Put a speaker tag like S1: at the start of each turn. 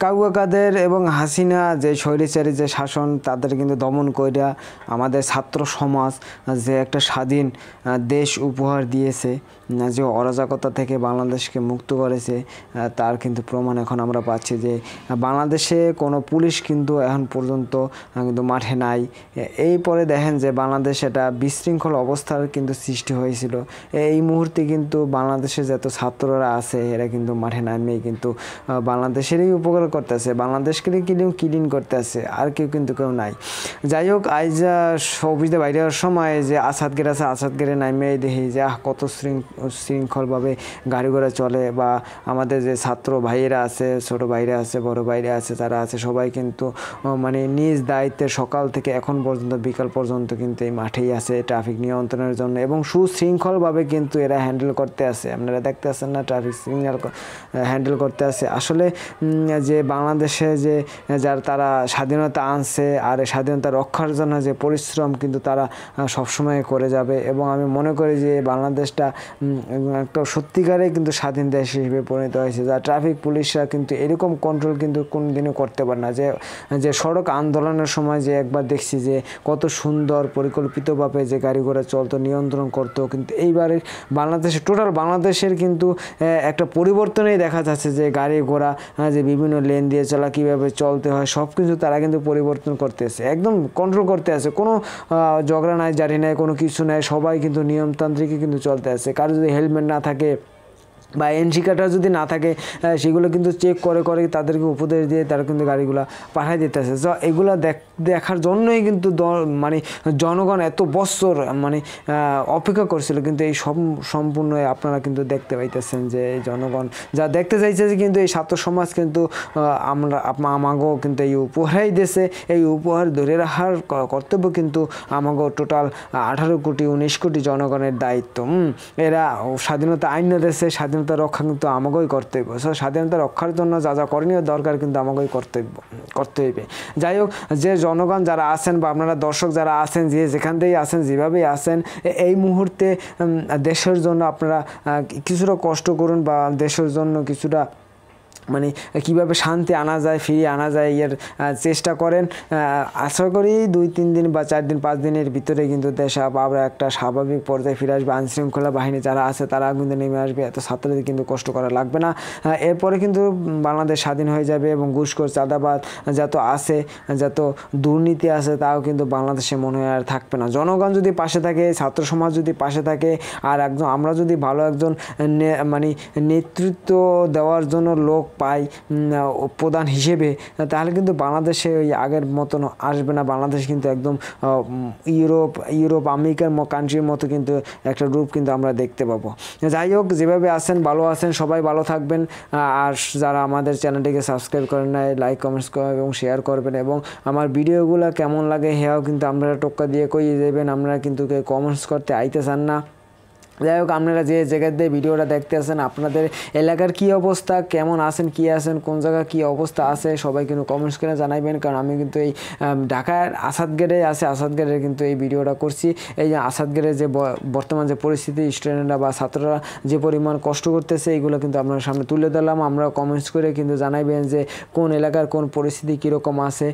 S1: কাউয়া কাদের এবং হাসিনা যে স্বৈরাচারী যে শাসন তাদের কিন্তু দমন কইরা আমাদের ছাত্র সমাজ যে একটা স্বাধীন দেশ উপহার দিয়েছে, যে অরাজকতা থেকে বাংলাদেশকে মুক্ত করেছে, তার কিন্তু প্রমাণ এখন আমরা পাচ্ছি যে বাংলাদেশে কোনো পুলিশ কিন্তু এখন পর্যন্ত কিন্তু মাঠে নাই। এই পরে দেখেন যে বাংলাদেশ এটা বিশৃঙ্খল অবস্থার কিন্তু সৃষ্টি হয়েছিল। এই মুহূর্তে কিন্তু বাংলাদেশে যত ছাত্ররা আছে এরা কিন্তু মাঠে নামেই কিন্তু বাংলাদেশেরই উপকার করতেছে, বাংলাদেশকে ক্লিন করতেছে, আর কেউ নাই। যাই হোক, আজ অফিসে বাইরে হওয়ার সময় যে আসাদগের আছে, আসাদগেরে নামে দেখি যে কত শৃঙ্খলভাবে গাড়ি ঘোড়া চলে, বা আমাদের যে ছাত্র ভাইয়েরা আছে, ছোট ভাইরা আছে, বড় ভাইরা আছে, যারা আছে সবাই কিন্তু মানে নিজ দায়িত্বে সকাল থেকে এখন পর্যন্ত বিকাল পর্যন্ত কিন্তু এই মাঠেই আছে ট্রাফিক নিয়ন্ত্রণের জন্য, এবং সুশৃঙ্খলভাবে কিন্তু এরা হ্যান্ডেল করতে আছে। আপনারা দেখতে আছেন না, ট্রাফিক সিগন্যাল হ্যান্ডেল করতে আছে। আসলে যে বাংলাদেশে যে যারা তারা স্বাধীনতা আনছে, আর স্বাধীনতা রক্ষার জন্য যে পরিশ্রম কিন্তু তারা সবসময় করে যাবে, এবং আমি মনে করি যে বাংলাদেশটা একটা সত্যিকারে কিন্তু স্বাধীন দেশ হিসেবে পরিণত হয়েছে। যা ট্রাফিক পুলিশরা কিন্তু এরকম কন্ট্রোল কিন্তু কোনোদিনও করতে পারে না। যে সড়ক আন্দোলনের সময় যে একবার দেখছি যে কত সুন্দর পরিকল্পিতভাবে যে গাড়ি ঘোড়া চলতো, নিয়ন্ত্রণ করতো, কিন্তু এইবারে বাংলাদেশে টোটাল বাংলাদেশের কিন্তু একটা পরিবর্তনেই দেখা যাচ্ছে, যে গাড়ি ঘোড়া যে বিভিন্ন লেন দিয়ে চলা, কীভাবে চলতে হয়, সব কিছু তারা কিন্তু পরিবর্তন করতেছে, একদম কন্ট্রোল করতে আছে। কোনো ঝগড়া নাই, জারি নাই, কোনো কিছু নাই, সবাই কিন্তু নিয়মতান্ত্রিকই কিন্তু চলতে আছে। কারো যদি হেলমেট না থাকে বা এনসি কার্ডটা যদি না থাকে, সেগুলো কিন্তু চেক করে তাদেরকে উপদেশ দিয়ে তারা কিন্তু গাড়িগুলো পাঠাই দিতেছে। তো এগুলো দেখার জন্যই কিন্তু মানে জনগণ এত বছর মানে অপেক্ষা করছিল, কিন্তু এই সম্পূর্ণ আপনারা কিন্তু দেখতে পাইতেছেন যে জনগণ যা দেখতে চাইছে, যে কিন্তু এই ছাত্র সমাজ কিন্তু আমাকেও কিন্তু এই উপহারই দিয়েছে। এই উপহার ধরে রাখার কর্তব্য কিন্তু আমাকেও টোটাল 18 কোটি 19 কোটি জনগণের দায়িত্ব। এরা স্বাধীনতা আইন দিয়েছে, স্বাধীনতা রক্ষা কিন্তু আমাকেই করতে হইব। স্বাধীনতা রক্ষার জন্য যা করণীয় দরকার কিন্তু আমাকেই করতে হইবে। যাই হোক, যে জনগণ যারা আছেন বা আপনারা দর্শক যারা আছেন, যে যেখান থেকেই আছেন, যেভাবেই আছেন, এই মুহূর্তে দেশের জন্য আপনারা কিছুটা কষ্ট করুন, বা দেশের জন্য কিছুটা মানে কীভাবে শান্তি আনা যায়, ফিরিয়ে আনা যায়, এর চেষ্টা করেন। আশা করি 2-3 দিন বা 4 দিন 5 দিনের ভিতরে কিন্তু দেশ আবার একটা স্বাভাবিক পর্যায়ে ফিরে আসবে। আইনশৃঙ্খলা বাহিনী যারা আছে তারা কিন্তু নেমে আসবে, এত ছাত্রদের কিন্তু কষ্ট করা লাগবে না। এরপরে কিন্তু বাংলাদেশ স্বাধীন হয়ে যাবে, এবং ঘুষখোর চাঁদাবাদ যত আছে, যত দুর্নীতি আছে, তাও কিন্তু বাংলাদেশে মনে হয় আর থাকবে না। জনগণ যদি পাশে থাকে, ছাত্র সমাজ যদি পাশে থাকে, আর একজন আমরা যদি ভালো একজন মানে নেতৃত্ব দেওয়ার জন্য লোক পাই প্রধান হিসেবে, তাহলে কিন্তু বাংলাদেশে ওই আগের মতন আসবে না। বাংলাদেশ কিন্তু একদম ইউরোপ আমেরিকার কান্ট্রির মতো কিন্তু একটা রূপ কিন্তু আমরা দেখতে পাবো। যাই হোক, যেভাবে আছেন ভালো আছেন, সবাই ভালো থাকবেন। আর যারা আমাদের চ্যানেলটিকে সাবস্ক্রাইব করেন নাই, লাইক কমেন্টস এবং শেয়ার করবেন, এবং আমার ভিডিওগুলো কেমন লাগে হেয়াও কিন্তু আপনারা টোক্কা দিয়ে কইয়ে দেবেন। আপনারা কিন্তু কমেন্টস করতে আইতে চান না। যাই হোক, আপনারা যে জায়গাতে ভিডিওটা দেখতে আসেন, আপনাদের এলাকার কী অবস্থা, কেমন আছেন, কী আছেন, কোন জায়গায় কী অবস্থা আছে, সবাই কিন্তু কমেন্টস করে জানাবেন। কারণ আমি কিন্তু এই ঢাকার আসাদগেটে আছে, আসাদগেটে কিন্তু এই ভিডিওটা করছি। এই যে আসাদগেটের যে বর্তমান যে পরিস্থিতি, স্টুডেন্টরা বা ছাত্ররা যে পরিমাণ কষ্ট করতেছে, এইগুলো কিন্তু আপনার সামনে তুলে ধরলাম। আমরা কমেন্টস করে কিন্তু জানাইবেন যে কোন এলাকার কোন পরিস্থিতি কীরকম আছে।